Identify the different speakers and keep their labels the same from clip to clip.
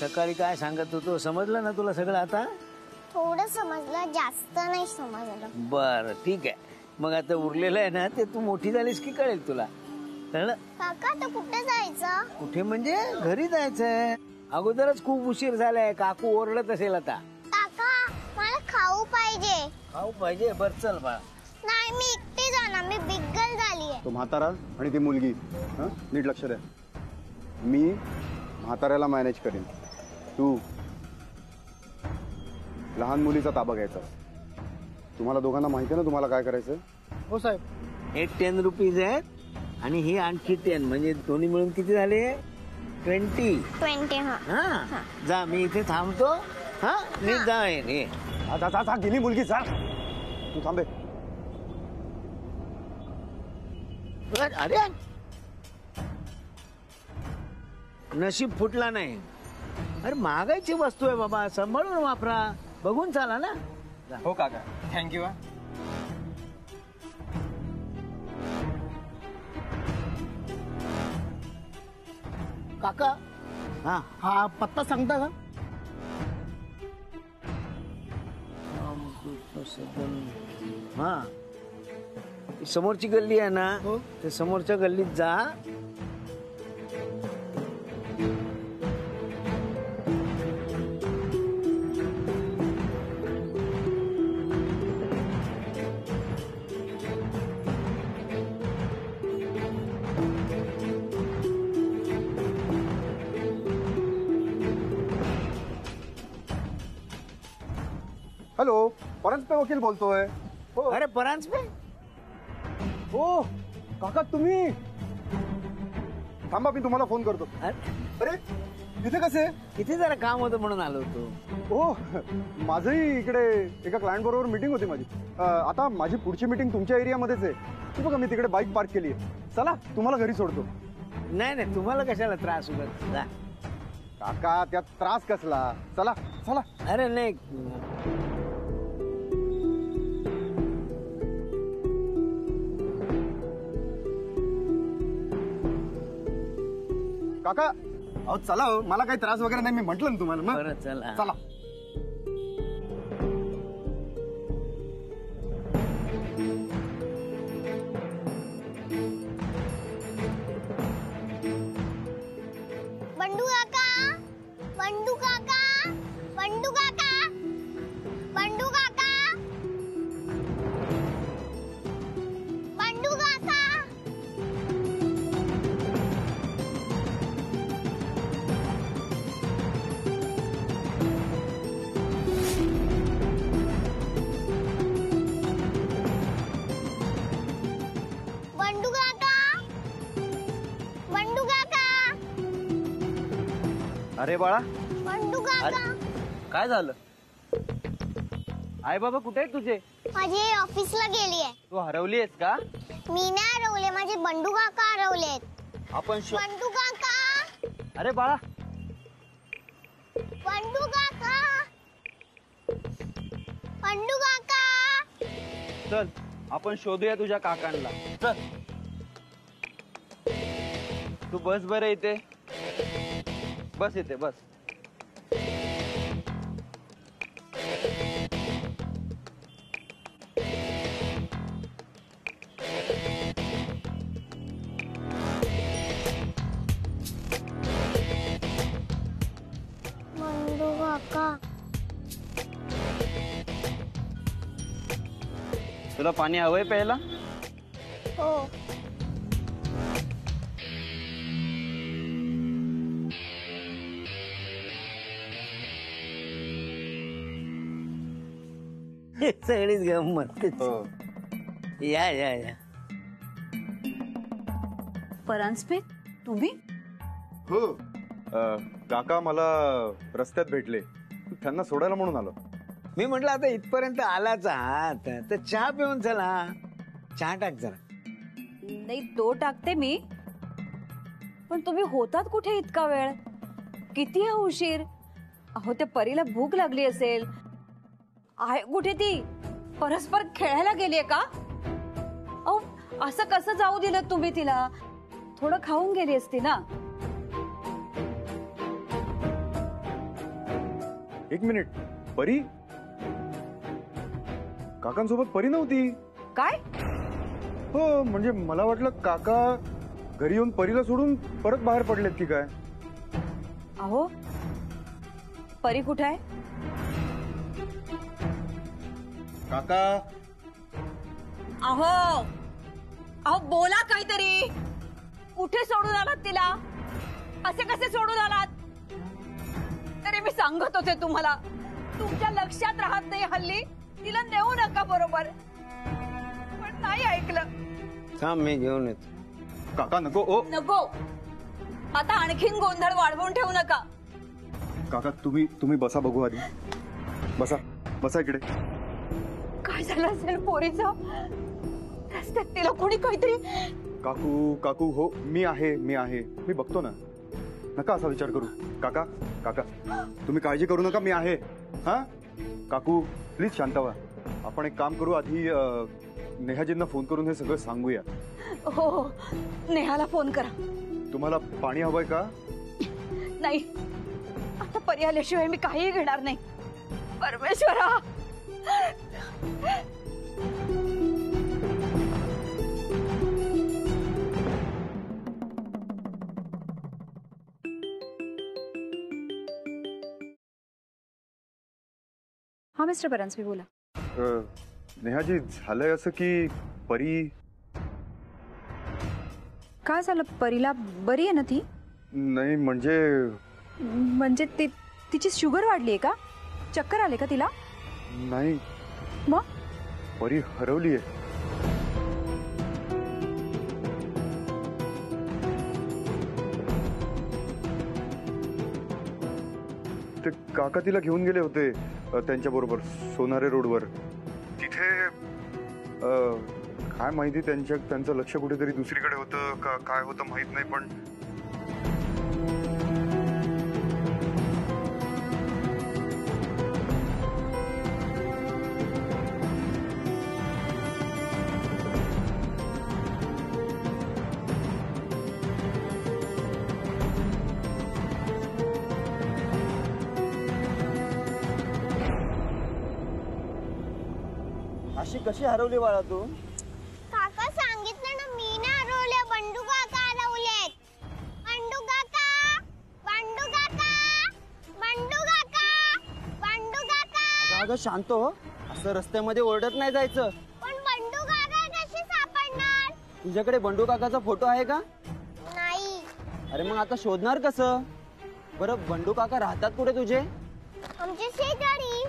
Speaker 1: सकाळी काय सांगत होतो समजलं ना तुला सगळं आता?
Speaker 2: थोडं समजलं, जास्त नाही समजलं.
Speaker 1: बर ठीक आहे, मग आता उरलेलं आहे ना ते तू मोठी झालीस की कळेल तुला. कळलं?
Speaker 2: काका तर कुठे जायचं?
Speaker 1: कुठे म्हणजे घरी जायचंय. अगोदरच खूप उशीर झालाय, काकू ओरडत असेल आता.
Speaker 2: काका मला खाऊ पाहिजे.
Speaker 1: खाऊ पाहिजे? बर चल बाळा.
Speaker 2: नाही मी एकटी जाणार, मी बिग्गल झालीये.
Speaker 3: तो म्हातारा आणि ती मुलगी नीट लक्ष द्या. मी म्हाताऱ्याला मॅनेज करीन, तू लहान मुलीचा ताबा घ्यायचा. तुम्हाला दोघांना माहिती आहे ना तुम्हाला काय करायचं?
Speaker 4: हो साहेब.
Speaker 1: एक 10 रुपीज आहेत आणि ही आणखी 10, म्हणजे दोन्ही मिळून किती झाले? 20.
Speaker 2: 20.
Speaker 1: हा जा, मी इथे थांबतो. हा मी जाईन.
Speaker 3: गेली मुलगी, जा तू थांबे.
Speaker 1: अरे नशीब फुटला नाही. अरे महागाईची वस्तू आहे बाबा, सांभाळून वापरा, बघून चाला ना.
Speaker 4: हो काका, थँक्यू.
Speaker 1: काका
Speaker 4: हा पत्ता सांगता का?
Speaker 1: हा समोरची गल्ली आहे ना, ते समोरच्या गल्लीत जा.
Speaker 3: हॅलो, परांजपे वकील बोलतोय.
Speaker 1: अरे परांजपे,
Speaker 3: हो काका तुम्ही थांबा, मी तुम्हाला फोन करतो. अरे इथे कसे?
Speaker 1: इथे जरा काम होतं म्हणून आलो होतो.
Speaker 3: हो, माझंही इकडे एका क्लायंट बरोबर मीटिंग होती माझी. आता माझी पुढची मीटिंग तुमच्या एरियामध्येच आहे. तू बघा, मी तिकडे बाईक पार्क केली आहे. चला तुम्हाला घरी सोडतो.
Speaker 1: नाही नाही, तुम्हाला कशाला त्रास उगत.
Speaker 3: काका त्यात त्रास कसला? चला चला.
Speaker 1: अरे नाही,
Speaker 3: काका अहो चला, हो मला काही त्रास वगैरे नाही, मी म्हंटल ना तुम्हाला.
Speaker 1: बरं चला.
Speaker 3: चला.
Speaker 2: बंडू काका, बंडू काका, बंडू काका, बंडू काका, बंडू काका. बंडू काका, बंडू काका,
Speaker 4: अरे बाळा,
Speaker 2: बंडू काका.
Speaker 4: काय झालं? आई बाबा कुठे आहेत तुझे?
Speaker 2: माझी आई ऑफिसला गेलीये.
Speaker 4: तू हरवली आहेस का?
Speaker 2: मी नाही हरवले, माझे बंडू काका हरवलेत.
Speaker 4: आपण
Speaker 2: बंडू काका,
Speaker 4: अरे बाळा,
Speaker 2: बंडू काका, बंडू काका.
Speaker 4: चल आपण शोधूया तुझ्या काकांना. चल तू बस बरं इथे, बस इथे बस.
Speaker 2: बंडू काका,
Speaker 4: तुला पाणी हवंय प्यायला?
Speaker 2: हो.
Speaker 1: सगळीच गंमत. या या या.
Speaker 5: परांजपे तुम्ही?
Speaker 3: हो काका मला रस्त्यात भेटले, त्यांना सोडायला म्हणून आलो.
Speaker 1: मी म्हटलं आता इथपर्यंत आलाच आहात तर चहा पिऊन चला. चहा टाक जरा.
Speaker 5: नाही तो टाकते मी, पण तुम्ही होतात कुठे इतका वेळ? किती हा उशीर? अहो त्या परीला भूक लागली असेल. आहे कुठे ती? परस्पर खेळायला गेलीये का? अहो असं कसं जाऊ दिलं तुम्ही तिला? थोडं खाऊन गेली असती ना.
Speaker 3: एक मिनिट, परी? काकांसोबत परी नव्हती.
Speaker 5: काय?
Speaker 3: हो, म्हणजे मला वाटलं काका घरी येऊन परीला सोडून परत बाहेर पडलेत की काय.
Speaker 5: अहो परी कुठे आहे?
Speaker 3: काका,
Speaker 5: अहो अहो बोला काहीतरी. कुठे सोडून आलात तिला? असे कसे सोडून आलात? तरी मी सांगत होते तुम्हाला, तुमच्या लक्षात राहत नाही हल्ली. तिला नेऊ नका बरोबर, पण नाही ऐकलं.
Speaker 1: थांब, मी घेऊन येतो.
Speaker 3: काका नको. ओ
Speaker 5: नको, आता आणखीन गोंधळ वाढवून ठेवू नका.
Speaker 3: काका, तुम्ही बसा, बघू आधी. बसा बसा इकडे.
Speaker 5: काय झालं असेल पोरीचं? रस्त्यात तिला कोणी काहीतरी.
Speaker 3: काकू काकू, हो मी आहे, मी बघतो ना. नका असा विचार करू. काका काका, तुम्ही काळजी करू नका, मी आहे. हा काकू, प्लीज शांत व्हा. आपण एक काम करू, आधी नेहाजींना फोन करून हे सगळं सांगूया.
Speaker 5: हो, नेहाला फोन करा.
Speaker 3: तुम्हाला पाणी हवंय का?
Speaker 5: नाही, आता परी आल्याशिवाय मी काही घेणार नाही. परमेश्वरा, हा मिस्टर परांजपे बोला.
Speaker 3: नेहाजी, झालंय असं की परी.
Speaker 5: काय झालं? परीला बरी आहे ना ती?
Speaker 3: नाही म्हणजे
Speaker 5: तिची शुगर वाढली आहे का? चक्कर आले का तिला?
Speaker 3: नाही,
Speaker 5: मग
Speaker 3: परी हरवली आहे. ते काका तिला घेऊन गेले होते त्यांच्या बरोबर सोनारे रोडवर. तिथे काय माहिती, त्यांचं लक्ष कुठेतरी दुसरीकडे होतं का काय होतं माहित नाही, पण
Speaker 4: अशी कशी हरवली बाळा तू?
Speaker 2: काका सांगितलं ना, मी ना हरवले. बंडू काका हरवलेत. बंडू काका, बंडू काका, बंडू काका, बंडू काका.
Speaker 4: अगं शांत हो, असं रस्त्यामध्ये ओरडत नाही जायचं.
Speaker 2: पण बंडू काका कसे सापडणार?
Speaker 4: तुझ्याकडे बंडू काकाचा फोटो आहे का?
Speaker 2: नाही.
Speaker 4: अरे मग आता शोधणार कसं? बरं, बंडू काका राहतात कुठे तुझे?
Speaker 2: आमचे शेजारी.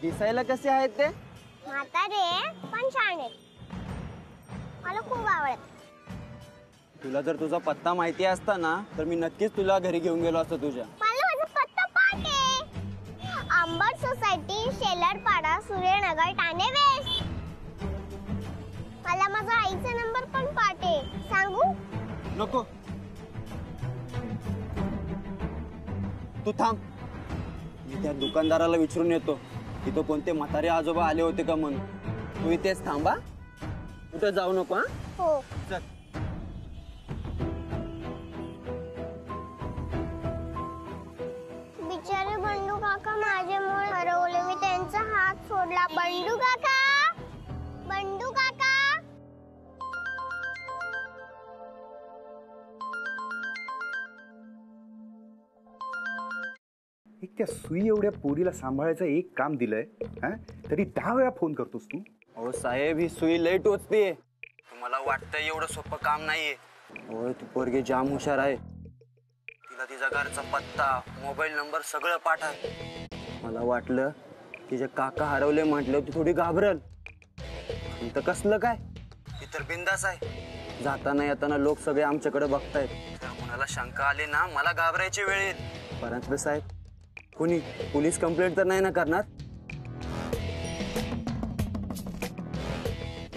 Speaker 4: दिसायला कसे आहेत ते?
Speaker 2: म्हातारे पण छान आहेत. मला खूप आवडत.
Speaker 4: तुला जर तुझा पत्ता माहिती असता ना, तर मी नक्कीच तुला घरी घेऊन गेलो असतो तुझ्या.
Speaker 2: मला माझा पत्ता पाठ आहे. Ambati society, शेलारपाडा, Suryanagar, Thane waste. मला माझा आईचा नंबर पण पाठ आहे. सांगू?
Speaker 4: नको, तू थांब. मी त्या दुकानदाराला विचारून येतो की तो कोणते म्हातारे आजोबा आले होते का म्हणून. तू इथेच थांबा, कुठे जाऊ नको. हा,
Speaker 2: हो.
Speaker 4: चल.
Speaker 2: बिचारे बंडू काका माझ्यामुळे हरवले. मी त्यांचा हात सोडला. बंडू काका, बंडू काका.
Speaker 3: एक त्या सुई एवढ्या पोरीला सांभाळायचं एक काम दिलंय, हा? तरी 10 वेळा फोन करतोस तू.
Speaker 4: हो साहेब, ही सुई लय टोचते. तुम्हाला वाटतंय एवढं सोपं काम नाहीये. होय, तू पोरगी जाम हुशार आहे. तिला तिचा घरचा पत्ता, मोबाईल नंबर सगळं पाठ आहे. मला वाटलं तिचे काका हरवले म्हटलं ती थोडी घाबरल. तर कसलं काय, ती तर बिंदास आहे. जाताना येताना लोक सगळे आमच्याकडे बघतायत. जर कोणाला शंका आली ना, मला घाबरायची वेळ येईल. परंतु साहेब, कोणी पोलीस कंप्लेंट तर नाही ना करणार?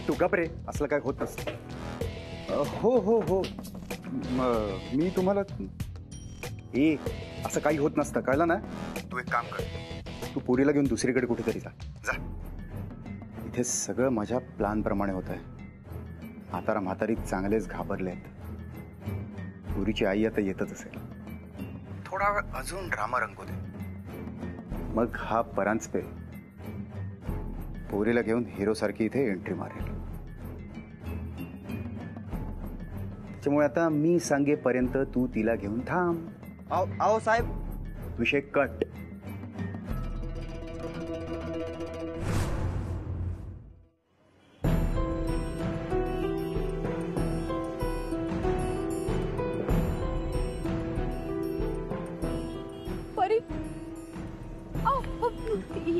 Speaker 3: तू का रे, असलं काय होत नसतं. हो हो हो, मी तुम्हाला असं काही होत नसतं, कळलं ना? तू एक काम कर, तू पोरीला घेऊन दुसरीकडे कुठेतरी जा. इथे सगळं माझ्या प्लॅन प्रमाणे होत आहे. म्हातारी चांगलेच घाबरले आहेत. पोरीची आई आता येतच असेल. थोडा वेळ अजून ड्रामा रंगू दे. मग हा परांजपे पोरीला घेऊन हिरो सारखी इथे एंट्री मारेल. त्यामुळे आता मी सांगेपर्यंत तू तिला घेऊन थांब.
Speaker 4: अहो साहेब,
Speaker 3: विषय कट.
Speaker 5: परी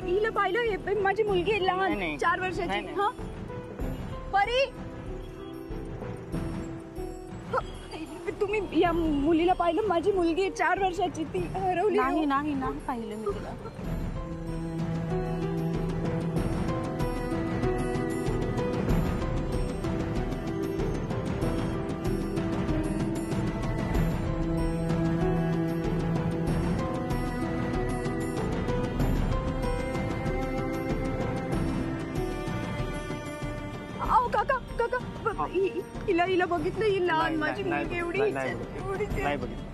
Speaker 5: हिला पाहिलं हे माझी मुलगी आहे लहान, 4 वर्षाची. हा परी, तुम्ही या मुलीला पाहिलं? माझी मुलगी 4 वर्षाची, ती हरवली.
Speaker 6: नाही नाही नाही पाहिलं मी तिला.
Speaker 5: अहो काका काका, हिला बघितलं? ही लहान माझी मुलगी एवढीच आहे.
Speaker 1: नाही बघितलं.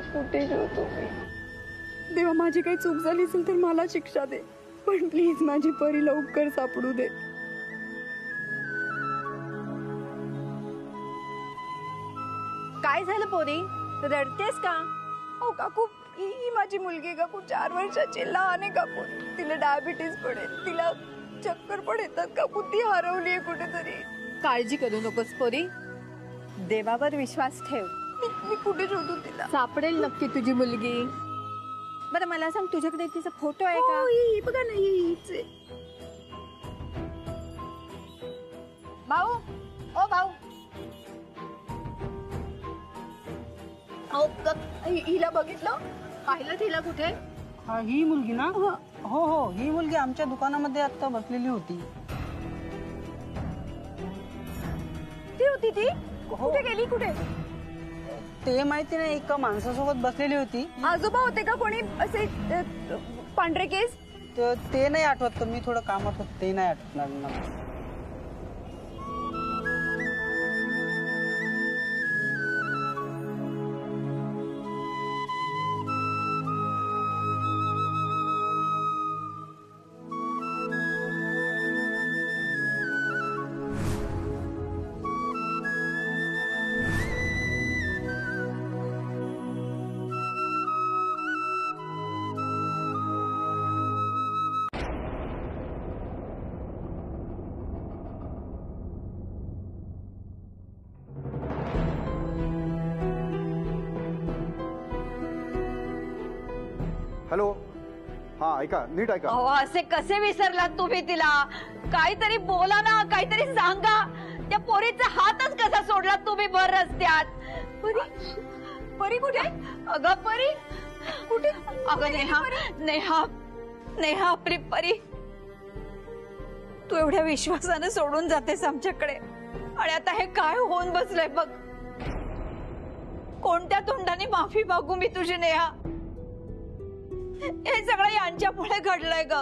Speaker 5: कुठे ठेवतो मी? देवा, माझी काही चूक झाली असेल तर मला शिक्षा दे, पण प्लीज माझी परी लवकर सापडू दे.
Speaker 6: काय झालं पोरी, रडतेस का?
Speaker 5: अहो काकू, ही माझी मुलगी काकू 4 वर्षाची, लहान आहे काकू. तिला डायबिटीज पण आहे, तिला चक्कर पण येतात काकू. ती हरवलीये कुठेतरी.
Speaker 6: काळजी करू नकोस पोरी, देवावर विश्वास ठेव.
Speaker 5: मी कुठे शोधू तिला?
Speaker 6: सापडेल नक्की तुझी मुलगी. बरं मला सांग, तुझ्याकडे तिचा फोटो आहे का?
Speaker 5: हो, ही बघा ना, हीच आहे.
Speaker 6: भाऊ, ओ भाऊ,
Speaker 5: हिला बघितलं?
Speaker 6: पाहिलं तिला कुठे?
Speaker 7: ही मुलगी ना? हो हो, ही मुलगी आमच्या दुकानामध्ये आता बसलेली होती.
Speaker 5: ती होती ती? कुठे गेली? कुठे?
Speaker 7: ते माहिती नाही, एका माणसासोबत बसलेली होती.
Speaker 5: आजोबा होते का कोणी असे पांढरे केस?
Speaker 7: ते नाही आठवत, मी थोडं कामात होत, ते नाही आठवणार मला.
Speaker 3: हॅलो, हा ऐका, नीट ऐका.
Speaker 5: अहो, असे कसे विसरलात तुम्ही तिला? काहीतरी बोला ना, काहीतरी सांगा. त्या पोरीचा हातच कसा सोडलात तुम्ही भर रस्त्यात? परी, परी कुठे? अगं परी कुठे? अगं नेहा, नेहा, नेहा आपली परी, तू एवढ्या विश्वासाने सोडून जातेस आमच्याकडे, आणि आता हे काय होऊन बसलंय बघ. कोणत्या तोंडाने माफी मागू मी तुझी नेहा? हे सगळं यांच्यामुळे घडलंय ग.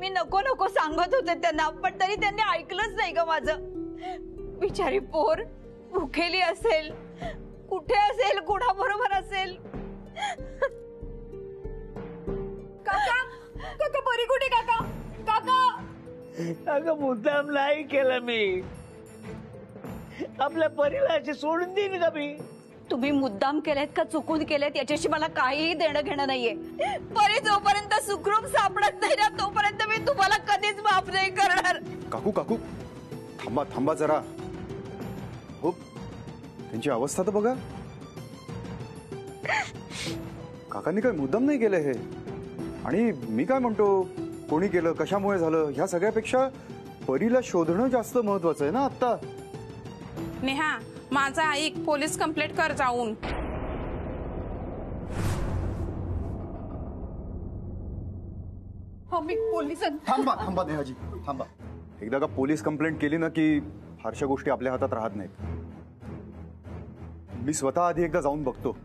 Speaker 5: मी नको नको सांगत होते त्यांना, पण तरी त्यांनी ऐकलंच नाही ग माझं. बिचारी पोर भुकेली असेल, कुठे असेल, कुणाबरोबर असेल. काका, काका परी कुठे? काका, काका.
Speaker 1: अगं मुद्दाम नाही केलं मी. आपल्या परीला अशी सोडून देईन का मी?
Speaker 5: तुम्ही मुद्दाम केलेत का चुकून केलेत याच्याशी मला काहीही देणं घेणं नाहीये. परी जोपर्यंत सुखरूप सापडत नाही ना, तोपर्यंत मी तुम्हाला कधीच माफ नाही करणार.
Speaker 3: काकू काकू, थांबा थांबा जरा. हो, त्यांची अवस्था तर बघा. काकांनी काय मुद्दाम नाही केलं हे. आणि मी काय म्हणतो, कोणी केलं, कशामुळे झालं, ह्या सगळ्यापेक्षा परीला शोधणं जास्त महत्वाचं आहे ना आता.
Speaker 8: नेहा, माझा ऐक, पोलीस कंप्लेंट कर जाऊन.
Speaker 5: मी पोलिसांना.
Speaker 3: थांबा थांबा नेहाजी, थांबा. एकदा का पोलीस कंप्लेंट केली ना की फारशा गोष्टी आपल्या हातात राहत नाहीत. मी स्वतः आधी एकदा जाऊन बघतो.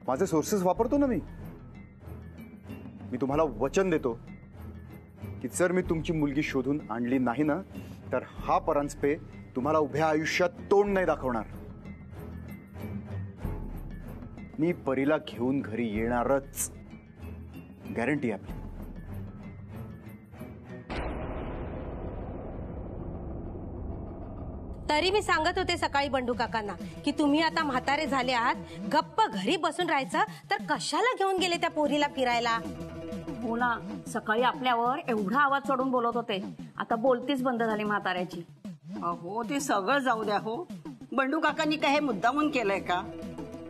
Speaker 3: माझे सोर्सेस वापरतो ना मी. तुम्हाला वचन देतो की जर मी तुमची मुलगी शोधून आणली नाही ना तर हा परांजपे तुम्हाला उभ्या आयुष्यात तोंड नाही दाखवणार. मी परीला घेऊन घरी येणारच, गॅरंटी आहे आपली.
Speaker 9: तरी मी सांगत होते सकाळी बंडू काकांना की तुम्ही आता म्हातारे झाले आहात, गप्प घरी बसून राहायचं, तर कशाला घेऊन गेले त्या पोरीला फिरायला.
Speaker 5: हो ना, सकाळी आपल्यावर एवढा आवाज चढून बोलत होते, आता बोलतीच बंद झाली म्हाताऱ्याची.
Speaker 7: अहो ते सगळं जाऊ द्या हो. बंडू काकांनी काय हे मुद्दामून केलंय का?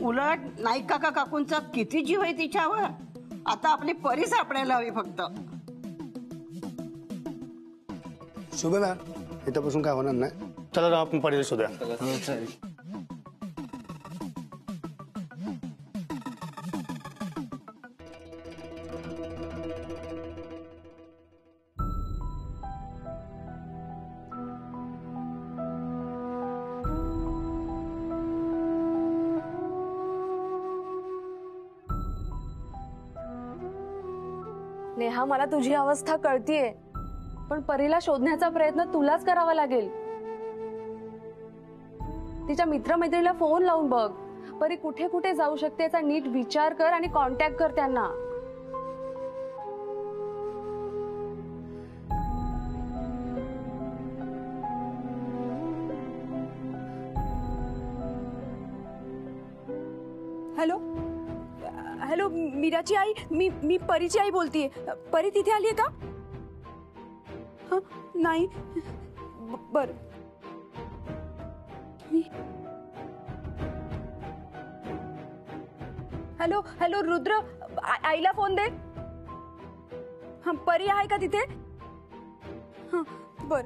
Speaker 7: उलट नाईक काका काकूंचा किती जीव आहे तिच्यावर. आता आपली परी सापडायला हवी फक्त.
Speaker 10: शुभ मॅम, इथपासून काय होणार नाही. चला जाऊ आपण परीला शोधूया.
Speaker 11: नेहा, मला तुझी अवस्था कळतीये, पण परीला शोधण्याचा प्रयत्न तुलाच करावा लागेल. तिच्या मित्रमैत्रिणीला फोन लावून बघ. परी कुठे कुठे जाऊ शकते याचा नीट विचार कर आणि कॉन्टॅक्ट कर त्यांना.
Speaker 6: हॅलो हॅलो, मीराची आई, मी परीची आई बोलतीये. परी तिथे आलीये का? हं, नाही. बर. हॅलो हॅलो रुद्र, आईला फोन दे. हा, परी आहे का तिथे? हा, बर.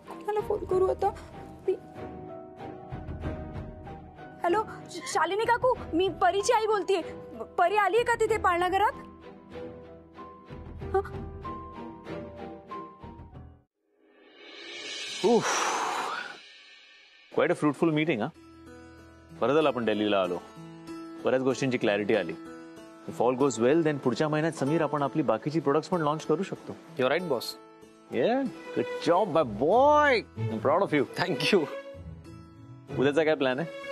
Speaker 6: कोणाला फोन करू आता? हॅलो शालिनी काकू, मी परीची आई बोलतीये. परी आलीये का तिथे पाळणा घरात?
Speaker 12: Quite a fruitful meeting. बरं झालं आपण दिल्लीला आलो, बऱ्याच गोष्टींची क्लॅरिटी आली. If all goes well then पुढच्या महिन्यात समीर आपण आपली बाकीची प्रोडक्ट्स पण लॉन्च करू शकतो.
Speaker 13: You are right boss.
Speaker 12: Yeah, good job my boy. I'm proud of you.
Speaker 13: Thank you.
Speaker 12: उद्याचा काय प्लॅन आहे?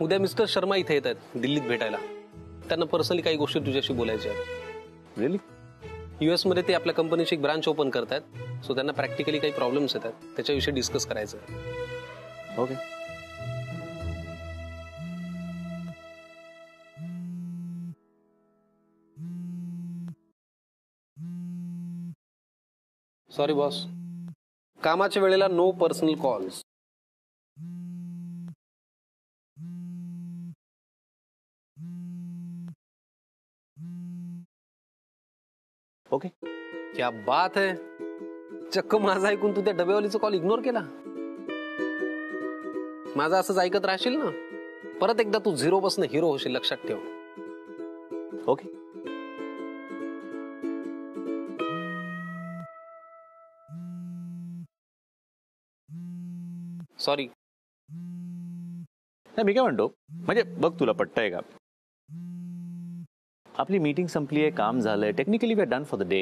Speaker 13: उद्या मिस्टर शर्मा इथे येत आहेत दिल्लीत भेटायला. त्यांना पर्सनली काही गोष्टी तुझ्याशी बोलायच्या आहेत.
Speaker 12: रिअली?
Speaker 13: US मध्ये ते आपल्या कंपनीची एक ब्रांच ओपन करतायत, सो त्यांना प्रॅक्टिकली काही प्रॉब्लेम्स येतात, त्याच्याविषयी डिस्कस करायचं.
Speaker 12: ओके.
Speaker 13: सॉरी बॉस, कामाच्या वेळेला नो पर्सनल कॉल्स.
Speaker 12: ओके.
Speaker 13: क्या बात है, चक्क माझा ऐकून तू त्या डबेवालीचा कॉल इग्नोर केला. माझा असंच ऐकत राहशील ना, परत एकदा तू 0 पासून हिरो होशील, लक्षात ठेव.
Speaker 12: ओके.
Speaker 13: सॉरी.
Speaker 12: मी काय म्हणतो, म्हणजे बघ तुला पटतंय का? आपली मीटिंग संपली आहे, काम झालंय, technically we are done for the day.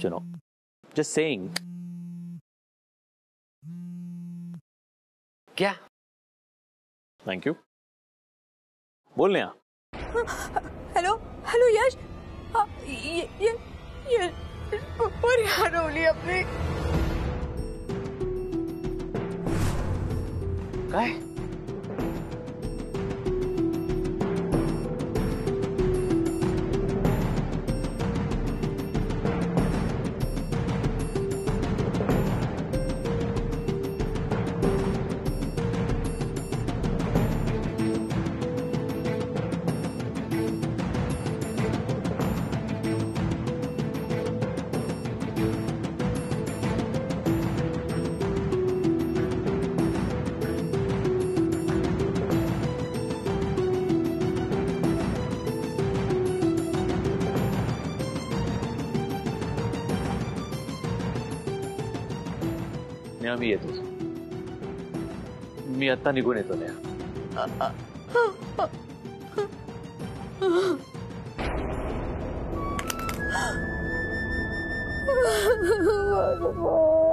Speaker 12: You know, just saying.
Speaker 13: क्या?
Speaker 12: Thank you. बोल ना.
Speaker 6: Hello hello Yash. परी हरवली आपली.
Speaker 12: काय? मी येतो. मी आता निघून येतो.
Speaker 2: भगवान